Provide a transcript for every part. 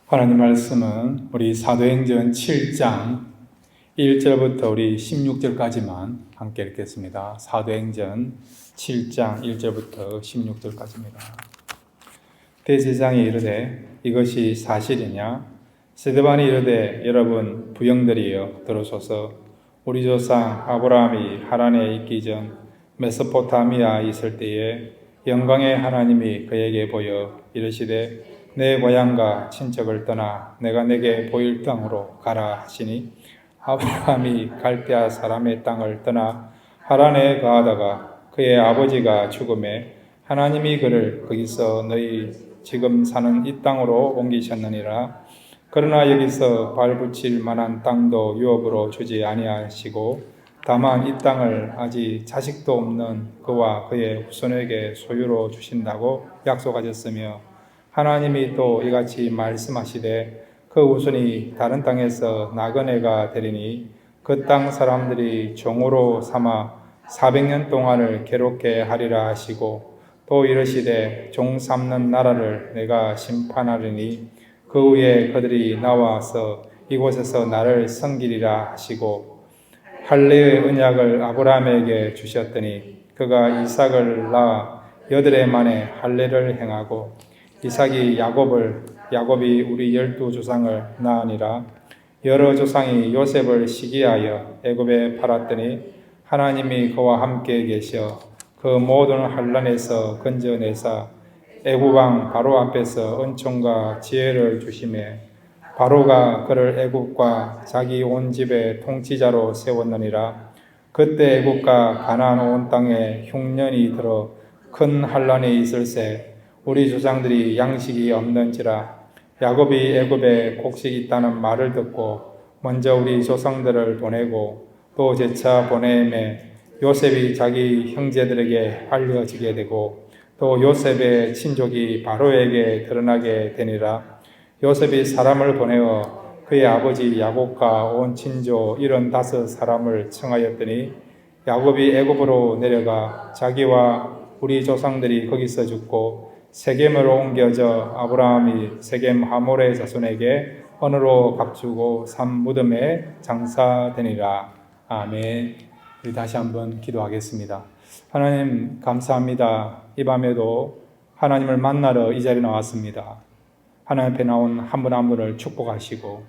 하나님 말씀은 우리 사도행전 7장 1절부터 우리 16절까지만 함께 읽겠습니다. 사도행전 7장 1절부터 16절까지입니다. 대제사장이 이르되 이것이 사실이냐? 스데반이 이르되 여러분 부형들이여 들으소서. 우리 조상 아브라함이 하란에 있기 전 메소포타미아에 있을 때에 영광의 하나님이 그에게 보여 이르시되 내 고향과 친척을 떠나 내가 내게 보일 땅으로 가라 하시니 아브라함이 갈대아 사람의 땅을 떠나 하란에 거하다가 그의 아버지가 죽음에 하나님이 그를 거기서 너희 지금 사는 이 땅으로 옮기셨느니라. 그러나 여기서 발붙일 만한 땅도 유업으로 주지 아니하시고 다만 이 땅을 아직 자식도 없는 그와 그의 후손에게 소유로 주신다고 약속하셨으며 하나님이 또 이같이 말씀하시되 그 후손이 다른 땅에서 나그네가 되리니 그 땅 사람들이 종으로 삼아 400년 동안을 괴롭게 하리라 하시고 또 이르시되 종 삼는 나라를 내가 심판하리니 그 후에 그들이 나와서 이곳에서 나를 섬기리라 하시고 할례의 언약을 아브라함에게 주셨더니 그가 이삭을 낳아 8해 만에 할례를 행하고 이삭이 야곱이 우리 12조상을 낳으니라. 여러 조상이 요셉을 시기하여 애굽에 팔았더니 하나님이 그와 함께 계셔 그 모든 환난에서 건져내사 애굽 왕 바로 앞에서 은총과 지혜를 주시매 바로가 그를 애굽과 자기 온 집의 통치자로 세웠느니라. 그때 애굽과 가나안 온 땅에 흉년이 들어 큰 환난이 있을새 우리 조상들이 양식이 없는지라. 야곱이 애굽에 곡식이 있다는 말을 듣고 먼저 우리 조상들을 보내고 또 재차 보내매 요셉이 자기 형제들에게 알려지게 되고 또 요셉의 친족이 바로에게 드러나게 되니라. 요셉이 사람을 보내어 그의 아버지 야곱과 온 친족 75사람을 청하였더니 야곱이 애굽으로 내려가 자기와 우리 조상들이 거기서 죽고 세겜으로 옮겨져 아브라함이 세겜 하몰의 자손에게 언으로 값주고 삼 무덤에 장사되니라. 아멘. 우리 다시 한번 기도하겠습니다. 하나님 감사합니다. 이 밤에도 하나님을 만나러 이 자리에 나왔습니다. 하나님 앞에 나온 한 분 한 분을 축복하시고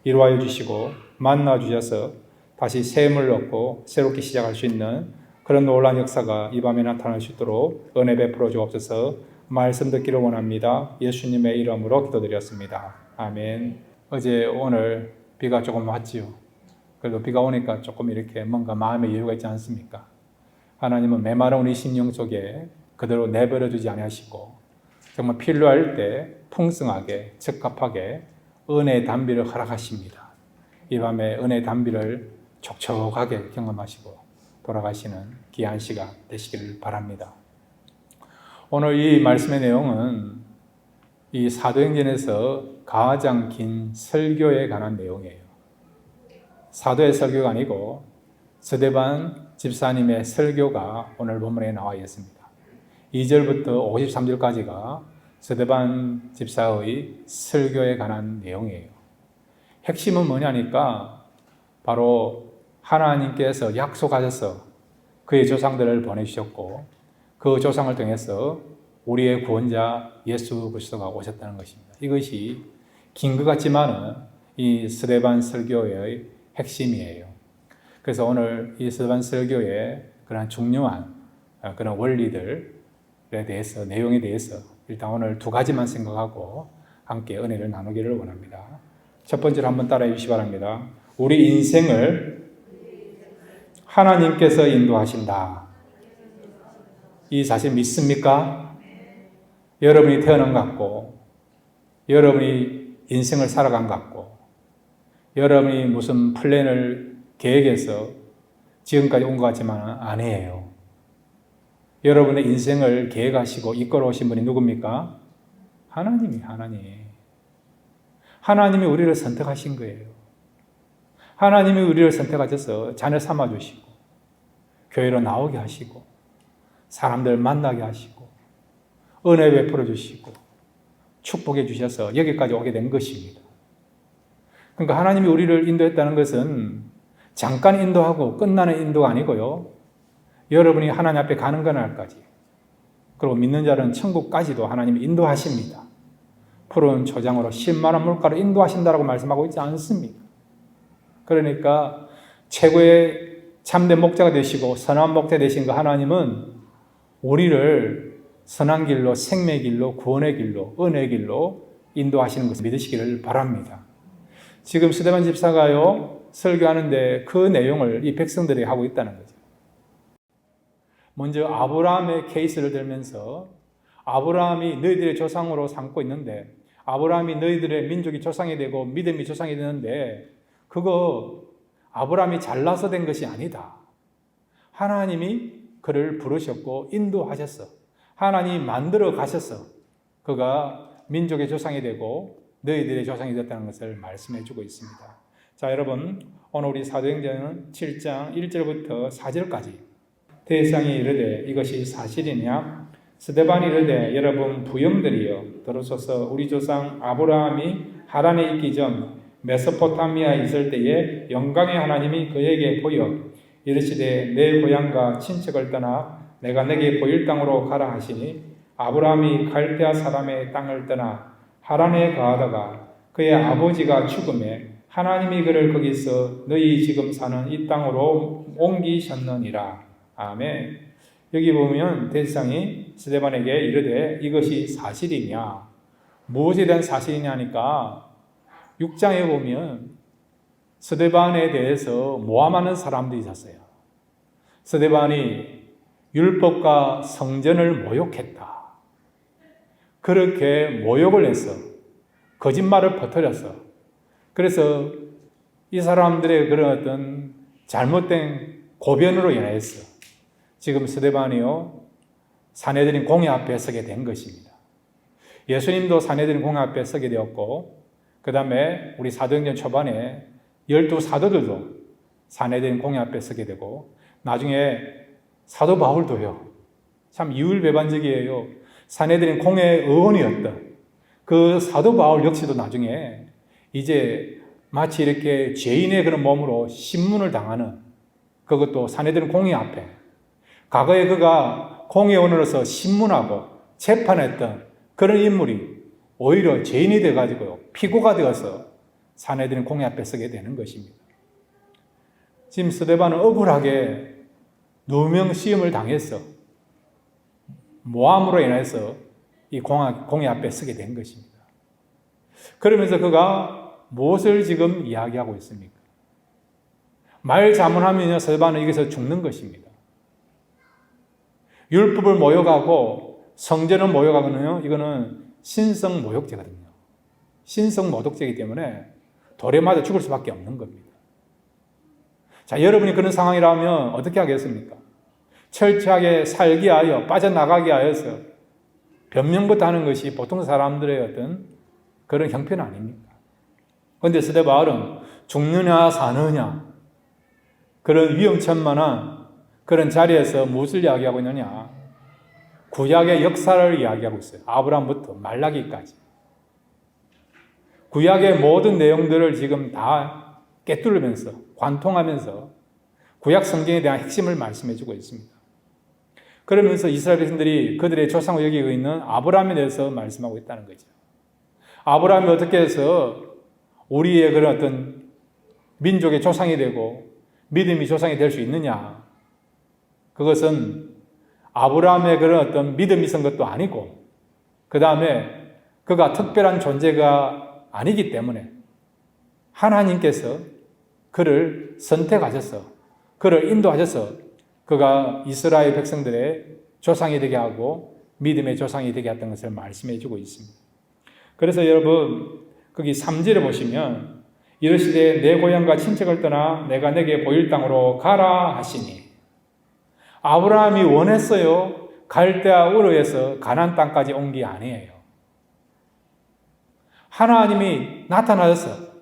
이루하여 주시고 만나 주셔서 다시 새 힘을 얻고 새롭게 시작할 수 있는 그런 놀라운 역사가 이 밤에 나타날 수 있도록 은혜 베풀어 주옵소서. 말씀 듣기를 원합니다. 예수님의 이름으로 기도드렸습니다. 아멘. 어제 오늘 비가 조금 왔지요. 그래도 비가 오니까 조금 이렇게 뭔가 마음의 여유가 있지 않습니까? 하나님은 메마른 우리 심령 속에 그대로 내버려 두지 아니하시고 정말 필요할 때 풍성하게 적합하게 은혜의 단비를 허락하십니다. 이 밤에 은혜의 단비를 촉촉하게 경험하시고 돌아가시는 귀한 시간 되시기를 바랍니다. 오늘 이 말씀의 내용은 이 사도행전에서 가장 긴 설교에 관한 내용이에요. 사도의 설교가 아니고 스데반 집사님의 설교가 오늘 본문에 나와 있습니다. 2절부터 53절까지가 스데반 집사의 설교에 관한 내용이에요. 핵심은 뭐냐니까 바로 하나님께서 약속하셔서 그의 조상들을 보내주셨고 그 조상을 통해서 우리의 구원자 예수 그리스도가 오셨다는 것입니다. 이것이 긴 것 같지만은 이 스데반 설교의 핵심이에요. 그래서 오늘 이 스데반 설교의 그런 중요한 그런 원리들에 대해서 내용에 대해서 일단 오늘 두 가지만 생각하고 함께 은혜를 나누기를 원합니다. 첫 번째로 한번 따라해 주시기 바랍니다. 우리 인생을 하나님께서 인도하신다. 이 사실 믿습니까? 여러분이 태어난 것 같고 여러분이 인생을 살아간 것 같고 여러분이 무슨 플랜을 계획해서 지금까지 온 것 같지만 아니에요. 여러분의 인생을 계획하시고 이끌어 오신 분이 누굽니까? 하나님이 하나님이 우리를 선택하신 거예요. 하나님이 우리를 선택하셔서 자녀 삼아주시고 교회로 나오게 하시고 사람들 만나게 하시고 은혜 베풀어 주시고 축복해 주셔서 여기까지 오게 된 것입니다. 그러니까 하나님이 우리를 인도했다는 것은 잠깐 인도하고 끝나는 인도가 아니고요. 여러분이 하나님 앞에 가는 그날까지, 그리고 믿는 자는 천국까지도 하나님이 인도하십니다. 푸른 초장으로 신만한 물가로 인도하신다라고 말씀하고 있지 않습니다. 그러니까 최고의 참된 목자가 되시고 선한 목자 되신 그 하나님은 우리를 선한 길로, 생명의 길로, 구원의 길로, 은혜의 길로 인도하시는 것을 믿으시기를 바랍니다. 지금 스데반 집사가요, 설교하는데 그 내용을 이 백성들이 하고 있다는 거죠. 먼저 아브라함의 케이스를 들면서 아브라함이 너희들의 조상으로 삼고 있는데, 아브라함이 너희들의 민족이 조상이 되고 믿음이 조상이 되는데, 그거 아브라함이 잘나서 된 것이 아니다. 하나님이 그를 부르셨고 인도하셨어. 하나님이 만들어 가셨어. 그가 민족의 조상이 되고 너희들의 조상이 됐다는 것을 말씀해 주고 있습니다. 자, 여러분, 오늘 우리 사도행전 7장 1절부터 4절까지 대상이 이르되 이것이 사실이냐? 스데반이 이르되 여러분 부형들이여 들으소서. 우리 조상 아브라함이 하란에 있기 전 메소포타미아에 있을 때에 영광의 하나님이 그에게 보여 이르시되 내 고향과 친척을 떠나 내가 내게 보일 땅으로 가라 하시니, 아브라함이 갈대아 사람의 땅을 떠나 하란에 거하다가 그의 아버지가 죽음에 하나님이 그를 거기서 너희 지금 사는 이 땅으로 옮기셨느니라. 아멘. 여기 보면 대상이 스데반에게 이르되 이것이 사실이냐? 무엇에 대한 사실이냐니까 6장에 보면 스데반에 대해서 모함하는 사람들이 있었어요. 스데반이 율법과 성전을 모욕했다. 그렇게 모욕을 했어. 거짓말을 퍼뜨렸어. 그래서 이 사람들의 그런 어떤 잘못된 고변으로 인해서 지금 스데반이요, 산헤드린 공회 앞에 서게 된 것입니다. 예수님도 산헤드린 공회 앞에 서게 되었고, 그 다음에 우리 사도행전 초반에 12사도들도 산헤드린 공회 앞에 서게 되고, 나중에 사도 바울도요, 참 이율배반적이에요. 산헤드린 공회의 의원이었던 그 사도 바울 역시도 나중에 이제 마치 이렇게 죄인의 그런 몸으로 신문을 당하는, 그것도 산헤드린 공회 앞에, 과거에 그가 공회원으로서 신문하고 재판했던 그런 인물이 오히려 죄인이 되어가지고요, 피고가 되어서 산헤드린 공회 앞에 서게 되는 것입니다. 지금 스데반은 억울하게 누명 시험을 당했어. 모함으로 인해서 이 공회 앞에 서게 된 것입니다. 그러면서 그가 무엇을 지금 이야기하고 있습니까? 말 잘못하면 스데반은 여기서 죽는 것입니다. 율법을 모욕하고 성전을 모욕하거든요. 이거는 신성 모욕죄거든요. 신성 모독죄이기 때문에 돌에 맞아 죽을 수밖에 없는 겁니다. 자, 여러분이 그런 상황이라면 어떻게 하겠습니까? 철저하게 살기 하여 빠져나가게 하여서 변명부터 하는 것이 보통 사람들의 어떤 그런 형편 아닙니까? 그런데 스데반은 죽느냐 사느냐 그런 위험천만한 그런 자리에서 무엇을 이야기하고 있느냐? 구약의 역사를 이야기하고 있어요. 아브라함부터 말라기까지. 구약의 모든 내용들을 지금 다 꿰뚫으면서 관통하면서 구약 성경에 대한 핵심을 말씀해 주고 있습니다. 그러면서 이스라엘 백성들이 그들의 조상으로 여기고 있는 아브라함에 대해서 말씀하고 있다는 거죠. 아브라함이 어떻게 해서 우리의 그런 어떤 민족의 조상이 되고 믿음이 조상이 될 수 있느냐? 그것은 아브라함의 그런 어떤 믿음이 있은 것도 아니고, 그 다음에 그가 특별한 존재가 아니기 때문에 하나님께서 그를 선택하셔서 그를 인도하셔서 그가 이스라엘 백성들의 조상이 되게 하고 믿음의 조상이 되게 했던 것을 말씀해 주고 있습니다. 그래서 여러분 거기 3절에 보시면 이르시되 내 고향과 친척을 떠나 내가 내게 보일 땅으로 가라 하시니, 아브라함이 원했어요. 갈대아 우르에서 가나안 땅까지 온 게 아니에요. 하나님이 나타나셔서,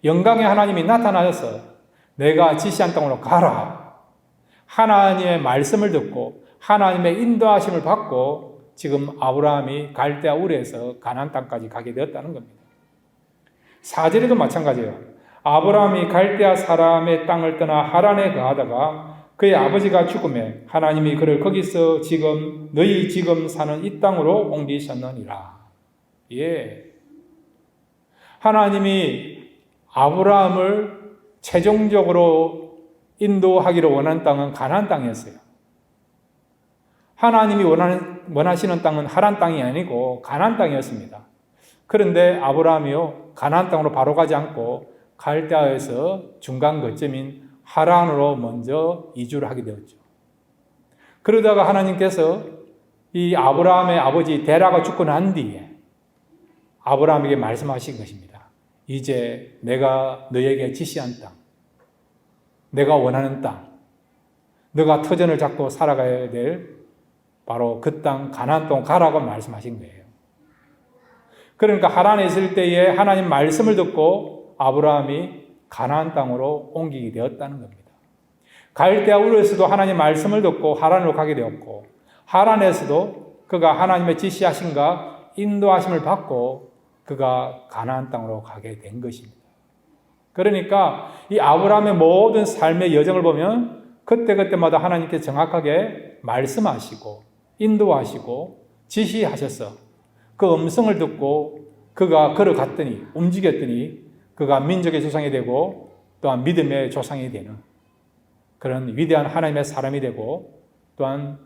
영광의 하나님이 나타나셔서 내가 지시한 땅으로 가라. 하나님의 말씀을 듣고 하나님의 인도하심을 받고 지금 아브라함이 갈대아 우르에서 가나안 땅까지 가게 되었다는 겁니다. 4절에도 마찬가지예요. 아브라함이 갈대아 사람의 땅을 떠나 하란에 거하다가 그의 아버지가 죽음에 하나님이 그를 거기서 너희 지금 사는 이 땅으로 옮기셨느니라. 예. 하나님이 아브라함을 최종적으로 인도하기로 원하는 땅은 가나안 땅이었어요. 하나님이 원하시는 땅은 하란 땅이 아니고 가나안 땅이었습니다. 그런데 아브라함이요, 가나안 땅으로 바로 가지 않고 갈대아에서 중간 거점인 하란으로 먼저 이주를 하게 되었죠. 그러다가 하나님께서 이 아브라함의 아버지 데라가 죽고 난 뒤에 아브라함에게 말씀하신 것입니다. 이제 내가 너에게 지시한 땅, 내가 원하는 땅, 너가 터전을 잡고 살아가야 될 바로 그 땅 가나안 땅 가라고 말씀하신 거예요. 그러니까 하란에 있을 때에 하나님 말씀을 듣고 아브라함이 가나안 땅으로 옮기게 되었다는 겁니다. 갈대아 우르에서도 하나님 말씀을 듣고 하란으로 가게 되었고, 하란에서도 그가 하나님의 지시하심과 인도하심을 받고 그가 가나안 땅으로 가게 된 것입니다. 그러니까 이 아브라함의 모든 삶의 여정을 보면 그때그때마다 하나님께서 정확하게 말씀하시고 인도하시고 지시하셔서 그 음성을 듣고 그가 걸어갔더니, 움직였더니 그가 민족의 조상이 되고 또한 믿음의 조상이 되는 그런 위대한 하나님의 사람이 되고, 또한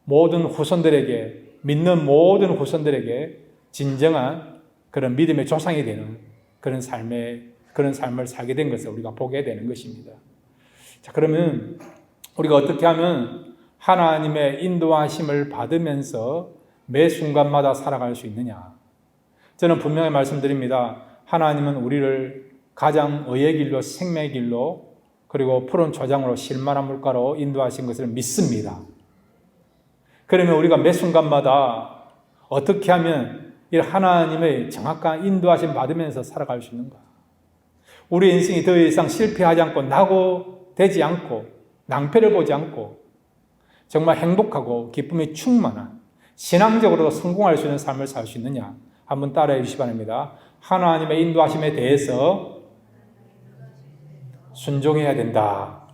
모든 후손들에게, 믿는 모든 후손들에게 진정한 그런 믿음의 조상이 되는 그런 삶을 살게 된 것을 우리가 보게 되는 것입니다. 자, 그러면 우리가 어떻게 하면 하나님의 인도하심을 받으면서 매 순간마다 살아갈 수 있느냐? 저는 분명히 말씀드립니다. 하나님은 우리를 가장 의의 길로, 생명의 길로, 그리고 푸른 초장으로 실만한 물가로 인도하신 것을 믿습니다. 그러면 우리가 매 순간마다 어떻게 하면 이 하나님의 정확한 인도하심 받으면서 살아갈 수 있는가? 우리 인생이 더 이상 실패하지 않고 낙오되지 않고 낭패를 보지 않고 정말 행복하고 기쁨이 충만한 신앙적으로도 성공할 수 있는 삶을 살 수 있느냐? 한번 따라해 주시기 바랍니다. 하나님의 인도하심에 대해서 순종해야 된다.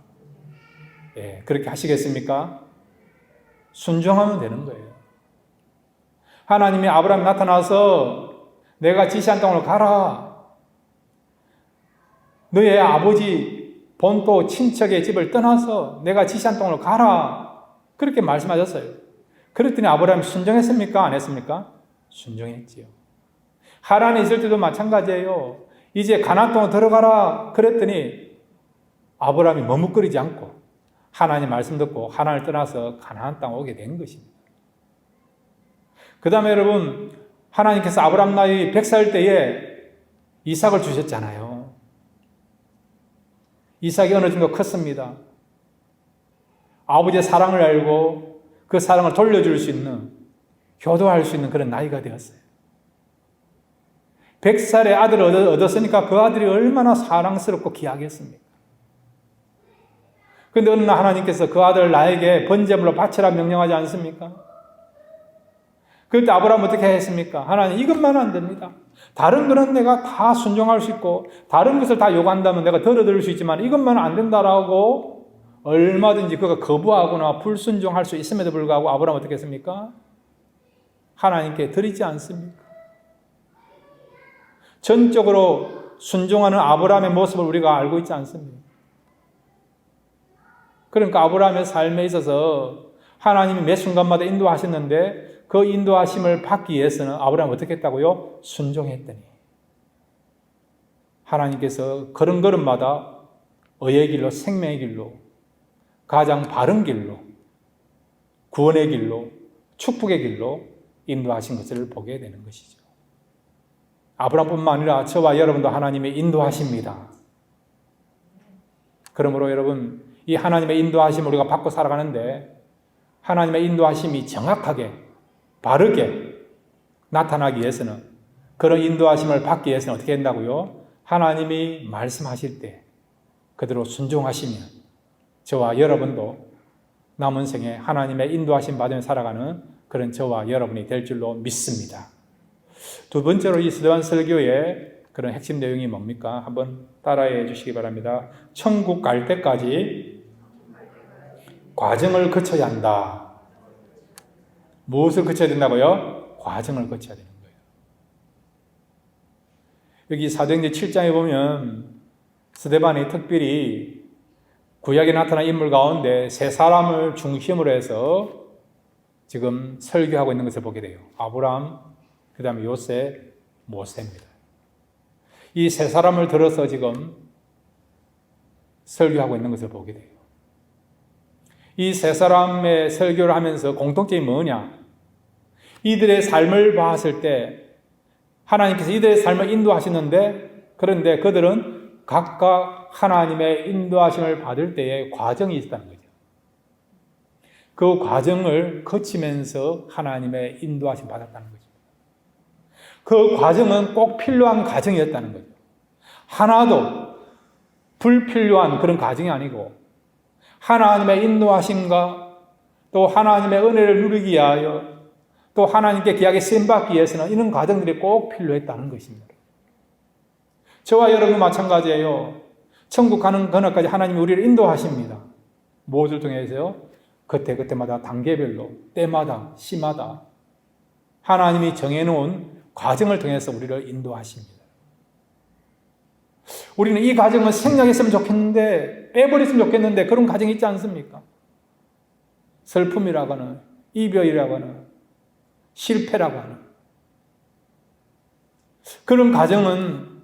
예, 그렇게 하시겠습니까? 순종하면 되는 거예요. 하나님이 아브라함 나타나서 내가 지시한 땅으로 가라. 너의 아버지 본토 친척의 집을 떠나서 내가 지시한 땅으로 가라. 그렇게 말씀하셨어요. 그랬더니 아브라함이 순종했습니까? 안 했습니까? 순종했지요. 하란에 있을 때도 마찬가지예요. 이제 가나안 땅으로 들어가라. 그랬더니 아브라함이 머뭇거리지 않고 하나님 말씀 듣고 하란을 떠나서 가나안 땅 오게 된 것입니다. 그 다음에 여러분, 하나님께서 아브라함 나이 100살 때에 이삭을 주셨잖아요. 이삭이 어느 정도 컸습니다. 아버지의 사랑을 알고 그 사랑을 돌려줄 수 있는, 효도할 수 있는 그런 나이가 되었어요. 100살의 아들을 얻었으니까 그 아들이 얼마나 사랑스럽고 귀하겠습니까? 그런데 어느 날 하나님께서 그 아들을 나에게 번제물로 바치라 명령하지 않습니까? 그럴 때 아브라함 어떻게 했습니까? 하나님, 이것만은 안 됩니다. 다른 거는 내가 다 순종할 수 있고 다른 것을 다 요구한다면 내가 덜어들을 수 있지만 이것만은 안 된다라고 얼마든지 그가 거부하거나 불순종할 수 있음에도 불구하고 아브라함 어떻게 했습니까? 하나님께 드리지 않습니까? 전적으로 순종하는 아브라함의 모습을 우리가 알고 있지 않습니까? 그러니까 아브라함의 삶에 있어서 하나님이 매 순간마다 인도하셨는데 그 인도하심을 받기 위해서는 아브라함이 어떻게 했다고요? 순종했더니 하나님께서 걸음걸음마다 의의 길로, 생명의 길로, 가장 바른 길로, 구원의 길로, 축복의 길로 인도하신 것을 보게 되는 것이죠. 아브라함뿐만 아니라 저와 여러분도 하나님의 인도하십니다. 그러므로 여러분, 이 하나님의 인도하심을 우리가 받고 살아가는데 하나님의 인도하심이 정확하게 바르게 나타나기 위해서는, 그런 인도하심을 받기 위해서는 어떻게 한다고요? 하나님이 말씀하실 때 그대로 순종하시면 저와 여러분도 남은 생에 하나님의 인도하심 받으며 살아가는 그런 저와 여러분이 될 줄로 믿습니다. 두 번째로 이 스데반 설교의 그런 핵심 내용이 뭡니까? 한번 따라해 주시기 바랍니다. 천국 갈 때까지 과정을 거쳐야 한다. 무엇을 거쳐야 된다고요? 과정을 거쳐야 되는 거예요. 여기 사도행전 7장에 보면 스데반이 특별히 구약에 나타난 인물 가운데 세 사람을 중심으로 해서 지금 설교하고 있는 것을 보게 돼요. 아브라함, 그 다음에 요셉, 모세입니다. 이 세 사람을 들어서 지금 설교하고 있는 것을 보게 돼요. 이 세 사람의 설교를 하면서 공통점이 뭐냐? 이들의 삶을 봤을 때 하나님께서 이들의 삶을 인도하시는데, 그런데 그들은 각각 하나님의 인도하심을 받을 때에 과정이 있다는 거죠. 그 과정을 거치면서 하나님의 인도하심 받았다는 거죠. 그 과정은 꼭 필요한 과정이었다는 거죠. 하나도 불필요한 그런 과정이 아니고 하나님의 인도하심과 또 하나님의 은혜를 누리기 위하여 또 하나님께 귀하게 쓰임받기 위해서는 이런 과정들이 꼭 필요했다는 것입니다. 저와 여러분 마찬가지예요. 천국 가는 그날까지 하나님이 우리를 인도하십니다. 무엇을 통해서요? 그때그때마다 단계별로 때마다 시마다 하나님이 정해놓은 과정을 통해서 우리를 인도하십니다. 우리는 이 과정을 생략했으면 좋겠는데 빼버렸으면 좋겠는데 그런 과정이 있지 않습니까? 슬픔이라거나 이별이라거나 실패라거나 그런 과정은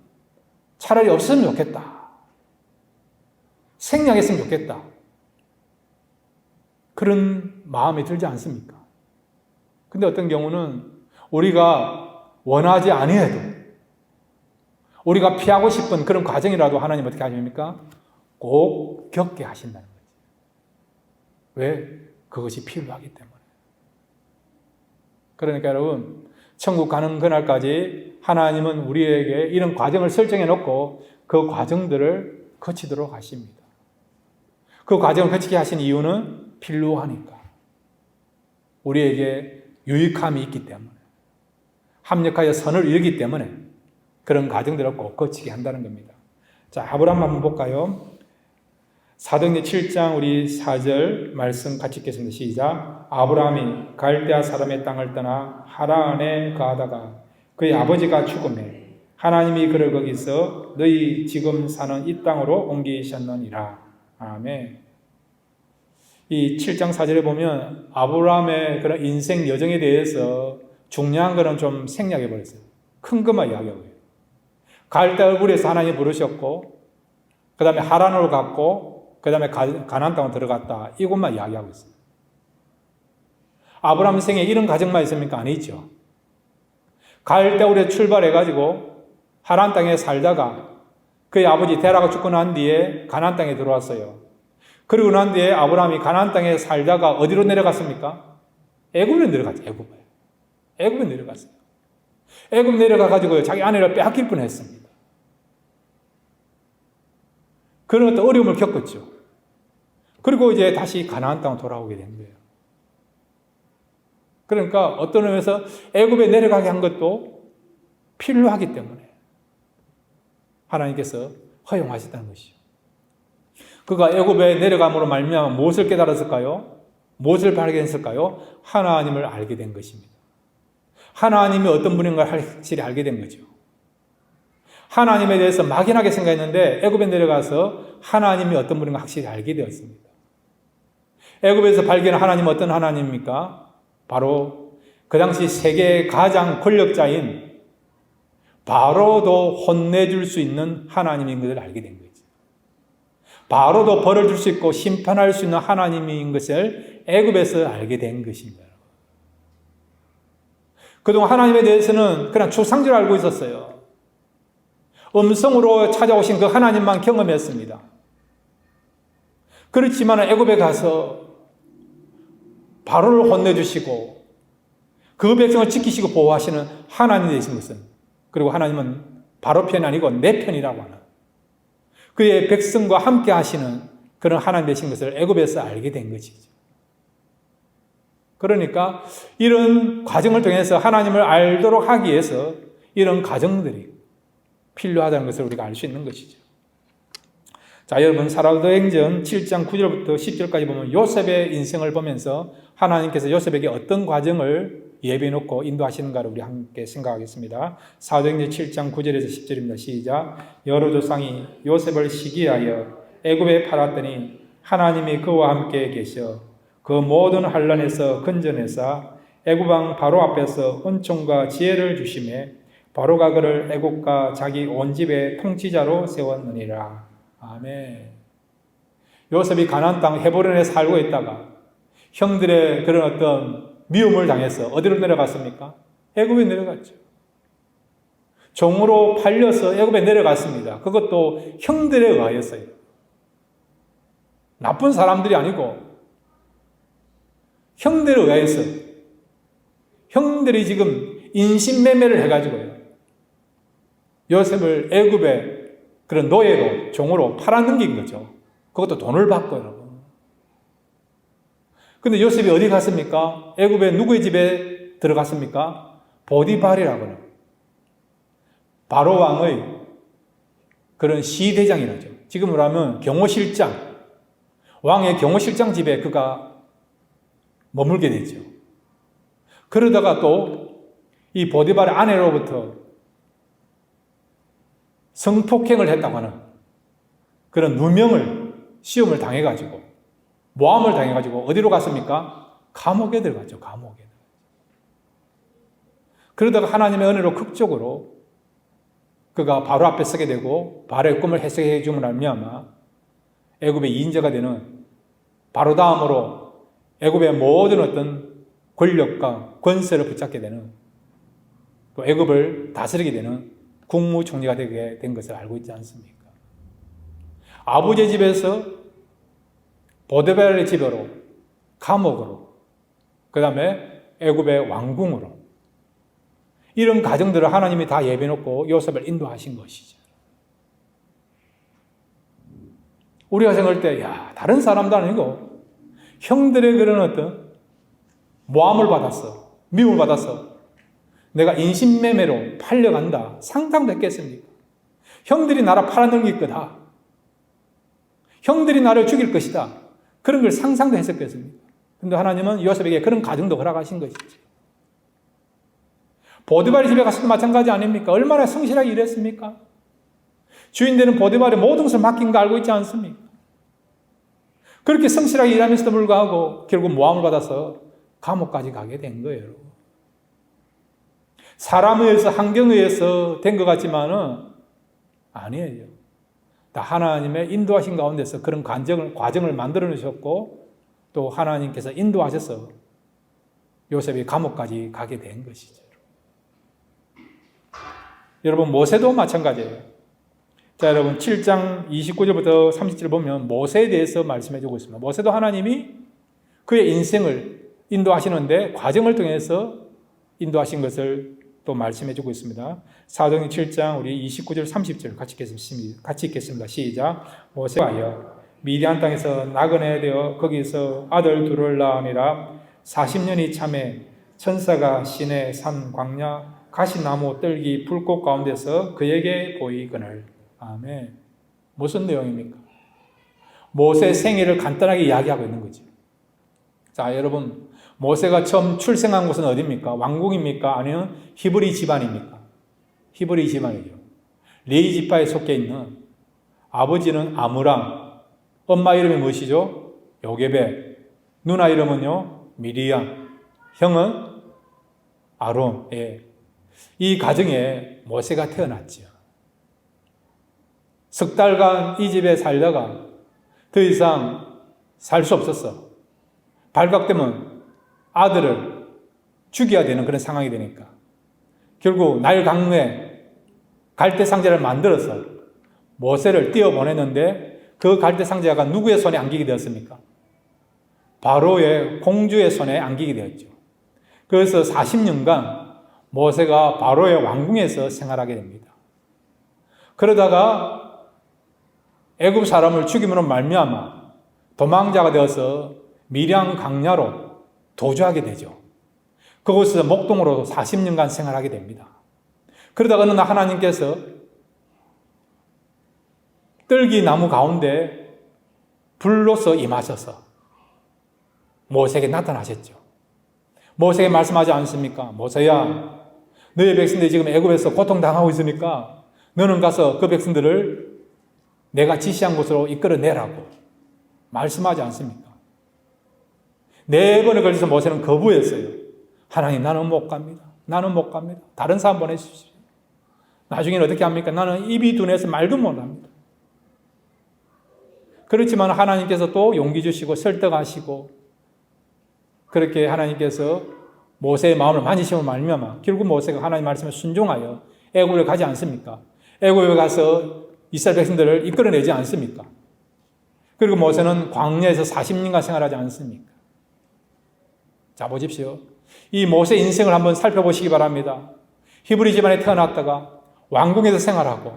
차라리 없으면 좋겠다. 생략했으면 좋겠다. 그런 마음이 들지 않습니까? 근데 어떤 경우는 우리가 원하지 아니해도 우리가 피하고 싶은 그런 과정이라도 하나님 어떻게 하십니까? 꼭 겪게 하신다는 거지. 왜? 그것이 필요하기 때문에. 그러니까 여러분, 천국 가는 그날까지 하나님은 우리에게 이런 과정을 설정해 놓고 그 과정들을 거치도록 하십니다. 그 과정을 거치게 하신 이유는 필요하니까. 우리에게 유익함이 있기 때문에. 합력하여 선을 이루기 때문에 그런 과정들을 꼭 거치게 한다는 겁니다. 자, 아브라함 한번 볼까요? 사도행전 7장 우리 4절 말씀 같이 읽겠습니다. 시작. 아브라함이 갈대아 사람의 땅을 떠나 하란에 거하다가 그의 아버지가 죽음에 하나님이 그를 거기서 너희 지금 사는 이 땅으로 옮기셨느니라. 아멘. 이 7장 4절에 보면 아브라함의 그런 인생 여정에 대해서 중요한 거는 좀 생략해 버렸어요. 큰 것만 이야기하고요. 갈대 얼굴에서 하나님이 부르셨고 그 다음에 하란으로 갔고 그 다음에 가나안 땅으로 들어갔다. 이것만 이야기하고 있어요. 아브라함 생에 이런 가정만 있습니까? 아니죠. 갈대울에 출발해가지고 하란 땅에 살다가 그의 아버지 데라가 죽고 난 뒤에 가나안 땅에 들어왔어요. 그리고 난 뒤에 아브라함이 가나안 땅에 살다가 어디로 내려갔습니까? 애굽으로 내려갔죠. 애굽에 내려갔어요. 애굽 내려가가지고 자기 아내를 빼앗길 뻔했습니다. 그런 어떤 어려움을 겪었죠. 그리고 이제 다시 가나안 땅으로 돌아오게 된 거예요. 그러니까 어떤 의미에서 애굽에 내려가게 한 것도 필요하기 때문에 하나님께서 허용하셨다는 것이죠. 그가 애굽에 내려감으로 말미암아 무엇을 깨달았을까요? 무엇을 발견했을까요? 하나님을 알게 된 것입니다. 하나님이 어떤 분인가 확실히 알게 된 거죠. 하나님에 대해서 막연하게 생각했는데 애굽에 내려가서 하나님이 어떤 분인가 확실히 알게 되었습니다. 애굽에서 발견한 하나님은 어떤 하나님입니까? 바로 그 당시 세계의 가장 권력자인 바로도 혼내줄 수 있는 하나님인 것을 알게 된 거죠. 바로도 벌을 줄 수 있고 심판할 수 있는 하나님인 것을 애굽에서 알게 된 것입니다. 그동안 하나님에 대해서는 그냥 추상적으로 알고 있었어요. 음성으로 찾아오신 그 하나님만 경험했습니다. 그렇지만 애굽에 가서 바로를 혼내주시고 그 백성을 지키시고 보호하시는 하나님이 되신 것은, 그리고 하나님은 바로 편이 아니고 내 편이라고 하는 그의 백성과 함께 하시는 그런 하나님 되신 것을 애굽에서 알게 된 것이죠. 그러니까 이런 과정을 통해서 하나님을 알도록 하기 위해서 이런 과정들이 필요하다는 것을 우리가 알 수 있는 것이죠. 자, 여러분 사도행전 7장 9절부터 10절까지 보면 요셉의 인생을 보면서 하나님께서 요셉에게 어떤 과정을 예비해 놓고 인도하시는가를 우리 함께 생각하겠습니다. 사도행전 7장 9절에서 10절입니다. 시작. 여러 조상이 요셉을 시기하여 애굽에 팔았더니 하나님이 그와 함께 계셔 그 모든 환난에서 건져내사 애굽 왕 바로 앞에서 은총과 지혜를 주시매 바로가 그를 애굽과 자기 온 집의 통치자로 세웠느니라. 아멘. 요셉이 가나안 땅 헤브론에 살고 있다가 형들의 그런 어떤 미움을 당해서 어디로 내려갔습니까? 애굽에 내려갔죠. 종으로 팔려서 애굽에 내려갔습니다. 그것도 형들에 의하였어요. 나쁜 사람들이 아니고 형들에 의하여서 형들이 지금 인신매매를 해가지고요. 요셉을 애굽에 그런 노예로 종으로 팔아넘긴 거죠. 그것도 돈을 받고 여러분. 근데 요셉이 어디 갔습니까? 애굽에 누구의 집에 들어갔습니까? 보디발이라고는 바로 왕의 그런 시대장이라죠. 지금으로 하면 경호실장, 왕의 경호실장 집에 그가 머물게 됐죠. 그러다가 또 이 보디발의 아내로부터 성폭행을 했다고 하는 그런 누명을 시험을 당해가지고 모함을 당해가지고 어디로 갔습니까? 감옥에 들어갔죠. 감옥에. 그러다가 하나님의 은혜로 극적으로 그가 바로 앞에 서게 되고 바로의 꿈을 해석해 주면 말미암아 애굽의 2인자가 되는 바로 다음으로 애굽의 모든 어떤 권력과 권세를 붙잡게 되는 또 애굽을 다스리게 되는 국무총리가 되게 된 것을 알고 있지 않습니까? 아버지의 집에서 보디발의 집으로 감옥으로 그 다음에 애굽의 왕궁으로 이런 가정들을 하나님이 다 예배해놓고 요셉을 인도하신 것이죠. 우리가 생각할 때 다른 사람도 아니고 형들의 그런 어떤 모함을 받았어. 미움을 받았어. 내가 인신매매로 팔려간다. 상상도 했겠습니까? 형들이 나를 팔아넘길 거다. 형들이 나를 죽일 것이다. 그런 걸 상상도 했었겠습니까? 근데 하나님은 요셉에게 그런 가정도 허락하신 것이죠. 보디발의 집에 갔을 때 마찬가지 아닙니까? 얼마나 성실하게 일했습니까? 주인되는 보디발의 모든 것을 맡긴 거 알고 있지 않습니까? 그렇게 성실하게 일하면서도 불구하고 결국 모함을 받아서 감옥까지 가게 된 거예요. 사람에 의해서 환경에 의해서 된 것 같지만은 아니에요. 다 하나님의 인도하신 가운데서 그런 과정을 만들어 놓으셨고 또 하나님께서 인도하셔서 요셉이 감옥까지 가게 된 것이죠. 여러분 모세도 마찬가지예요. 자, 여러분 7장 29절부터 30절 보면 모세에 대해서 말씀해 주고 있습니다. 모세도 하나님이 그의 인생을 인도하시는데 과정을 통해서 인도하신 것을 또 말씀해 주고 있습니다. 사도행전 7장 우리 29절 30절 같이 읽겠습니다. 시작. 모세하여 미디안 땅에서 나그네 되어 거기서 아들 둘을 낳으니라. 40년이 참에 천사가 시내 산 광야 가시나무 뜰기 불꽃 가운데서 그에게 보이거늘. 아멘. 무슨 내용입니까? 모세 생애를 간단하게 이야기하고 있는 거죠. 자, 여러분 모세가 처음 출생한 곳은 어디입니까? 왕궁입니까? 아니면 히브리 집안입니까? 히브리 집안이죠. 레위 지파에 속해 있는 아버지는 아므람, 엄마 이름이 무엇이죠? 요게벳, 누나 이름은요? 미리암, 형은 아론. 이 가정에 모세가 태어났죠. 석 달간 이 집에 살다가 더 이상 살 수 없었어. 발각되면 아들을 죽여야 되는 그런 상황이 되니까 결국 나일 강루에 갈대 상자를 만들어서 모세를 띄워보냈는데 그 갈대 상자가 누구의 손에 안기게 되었습니까? 바로의 공주의 손에 안기게 되었죠. 그래서 40년간 모세가 바로의 왕궁에서 생활하게 됩니다. 그러다가 애굽 사람을 죽임으로 말미암아 도망자가 되어서 미량 강야로 도주하게 되죠. 그곳에서 목동으로 40년간 생활하게 됩니다. 그러다가 어느 날 하나님께서 떨기 나무 가운데 불로서 임하셔서 모세에게 나타나셨죠. 모세에게 말씀하지 않습니까? 모세야, 너의 백성들이 지금 애굽에서 고통당하고 있으니까 너는 가서 그 백성들을 내가 지시한 곳으로 이끌어내라고 말씀하지 않습니까? 4번에 걸려서 모세는 거부했어요. 하나님, 나는 못 갑니다. 나는 못 갑니다. 다른 사람 보내주십시오. 나중에는 어떻게 합니까? 나는 입이 둔해서 말도 못합니다. 그렇지만 하나님께서 또 용기 주시고 설득하시고 그렇게 하나님께서 모세의 마음을 만지심을 말미암아 결국 모세가 하나님 말씀에 순종하여 애굽에 가지 않습니까? 애굽에 가서 이스라엘 백성들을 이끌어내지 않습니까? 그리고 모세는 광야에서 40년간 생활하지 않습니까? 자, 보십시오. 이 모세 인생을 한번 살펴보시기 바랍니다. 히브리 집안에 태어났다가 왕궁에서 생활하고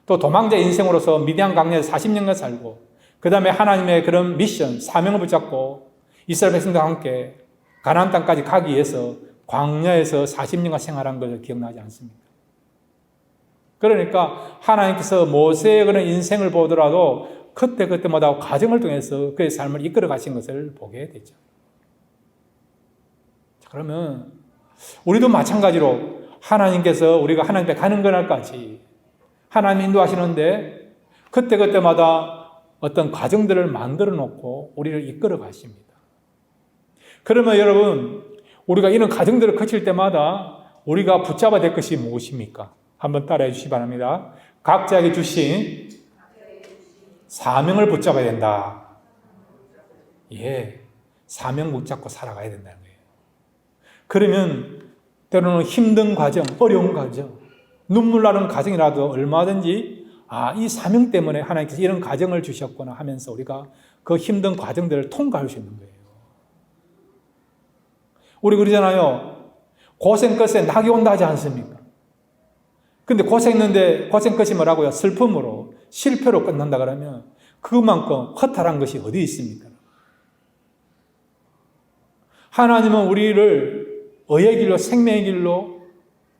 또 도망자 인생으로서 미디안 광야에서 40년간 살고 그 다음에 하나님의 그런 미션, 사명을 붙잡고 이스라엘 백성들과 함께 가나안 땅까지 가기 위해서 광야에서 40년간 생활한 것을 기억나지 않습니까? 그러니까 하나님께서 모세의 그런 인생을 보더라도 그때마다 과정을 통해서 그의 삶을 이끌어 가신 것을 보게 되죠. 자, 그러면 우리도 마찬가지로 하나님께서 우리가 하나님 앞에 가는 그날까지 하나님 인도하시는데 그때마다 어떤 과정들을 만들어 놓고 우리를 이끌어 가십니다. 그러면 여러분, 우리가 이런 과정들을 거칠 때마다 우리가 붙잡아야 될 것이 무엇입니까? 한번 따라해 주시기 바랍니다. 각자에게 주신 사명을 붙잡아야 된다. 예, 사명 붙잡고 살아가야 된다는 거예요. 그러면 때로는 힘든 과정, 어려운 과정, 눈물 나는 과정이라도 얼마든지 이 사명 때문에 하나님께서 이런 과정을 주셨구나 하면서 우리가 그 힘든 과정들을 통과할 수 있는 거예요. 우리 그러잖아요. 고생 끝에 낙이 온다 하지 않습니까? 근데 고생했는데 고생 끝이 뭐라고요? 슬픔으로, 실패로 끝난다 그러면 그만큼 허탈한 것이 어디 있습니까? 하나님은 우리를 의의 길로, 생명의 길로,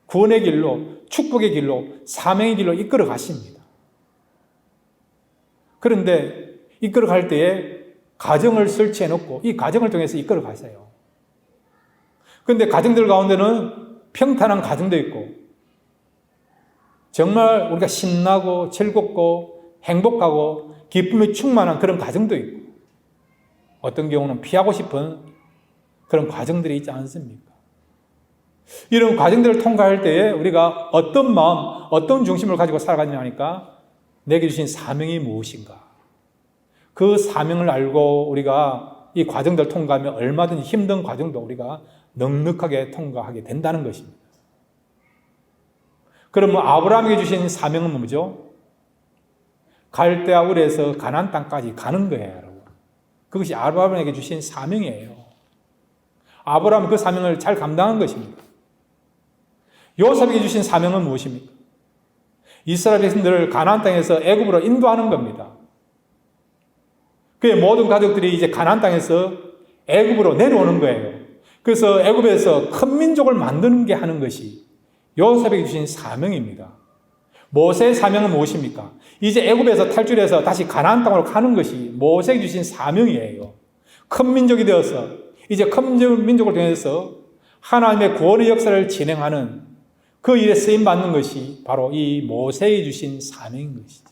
구원의 길로, 축복의 길로, 사명의 길로 이끌어 가십니다. 그런데 이끌어 갈 때에 가정을 설치해 놓고 이 가정을 통해서 이끌어 가세요. 그런데 가정들 가운데는 평탄한 가정도 있고 정말 우리가 신나고 즐겁고 행복하고 기쁨이 충만한 그런 가정도 있고 어떤 경우는 피하고 싶은 그런 과정들이 있지 않습니까? 이런 과정들을 통과할 때에 우리가 어떤 마음, 어떤 중심을 가지고 살아가느냐 하니까 내게 주신 사명이 무엇인가? 그 사명을 알고 우리가 이 과정들을 통과하면 얼마든지 힘든 과정도 우리가 넉넉하게 통과하게 된다는 것입니다. 그러면 아브라함에게 주신 사명은 뭐죠? 갈대아 울에서 가나안 땅까지 가는 거예요, 여러분. 그것이 아브라함에게 주신 사명이에요. 아브라함은 그 사명을 잘 감당한 것입니다. 요셉에게 주신 사명은 무엇입니까? 이스라엘 백성들을 가나안 땅에서 애굽으로 인도하는 겁니다. 그의 모든 가족들이 이제 가나안 땅에서 애굽으로 내려오는 거예요. 그래서 애굽에서 큰 민족을 만드는 게 하는 것이 요셉에게 주신 사명입니다. 모세의 사명은 무엇입니까? 이제 애굽에서 탈출해서 다시 가나안 땅으로 가는 것이 모세에게 주신 사명이에요. 큰 민족이 되어서 이제 큰 민족을 통해서 하나님의 구원의 역사를 진행하는 그 일에 쓰임받는 것이 바로 이 모세에게 주신 사명인 것이죠.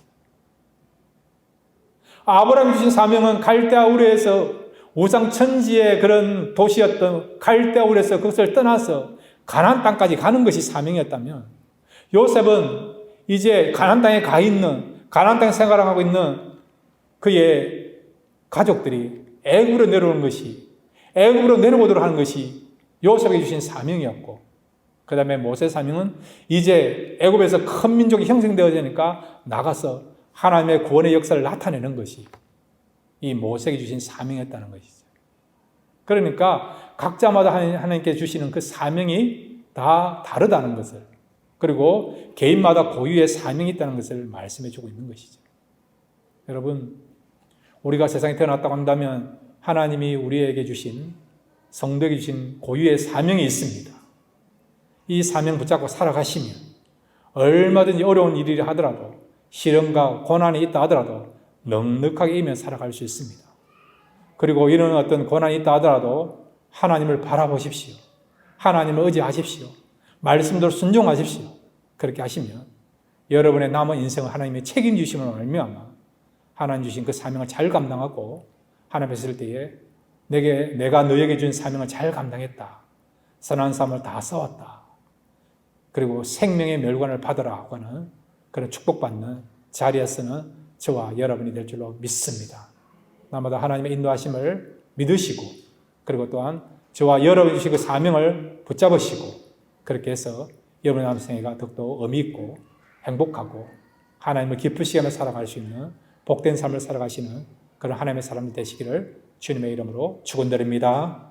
아브라함이 주신 사명은 갈대아 우르에서 우상천지의 그런 도시였던 갈대아 우르에서 그것을 떠나서 가나안 땅까지 가는 것이 사명이었다면 요셉은 이제 가나안 땅에 가 있는 가나안 땅에 생활하고 있는 그의 가족들이 애굽으로 내려오는 것이 애굽으로 내려오도록 하는 것이 요셉에게 주신 사명이었고 그 다음에 모세 사명은 이제 애굽에서 큰 민족이 형성되어지니까 나가서 하나님의 구원의 역사를 나타내는 것이 이 모세에게 주신 사명이었다는 것이죠. 그러니까 각자마다 하나님께 주시는 그 사명이 다 다르다는 것을 그리고 개인마다 고유의 사명이 있다는 것을 말씀해 주고 있는 것이죠. 여러분, 우리가 세상에 태어났다고 한다면 하나님이 우리에게 주신 성도에게 주신 고유의 사명이 있습니다. 이 사명 붙잡고 살아가시면 얼마든지 어려운 일이라 하더라도 시련과 고난이 있다 하더라도 넉넉하게 이기며 살아갈 수 있습니다. 그리고 이런 어떤 고난이 있다 하더라도 하나님을 바라보십시오. 하나님을 의지하십시오. 말씀대로 순종하십시오. 그렇게 하시면 여러분의 남은 인생을 하나님이 책임지심으로 말미암아 하나님 주신 그 사명을 잘 감당하고 하나님 뵀을 때에 내가 너에게 준 사명을 잘 감당했다. 선한 삶을 다 싸웠다. 그리고 생명의 멸관을 받으라 하고 하는 그런 축복받는 자리에서는 저와 여러분이 될 줄로 믿습니다. 날마다 하나님의 인도하심을 믿으시고 그리고 또한 저와 여러분이 주신 그 사명을 붙잡으시고 그렇게 해서 여러분의 남생애가 더욱더 의미 있고 행복하고 하나님을 기쁘시게 하며 살아갈 수 있는 복된 삶을 살아가시는 그런 하나님의 사람들 되시기를 주님의 이름으로 축원드립니다.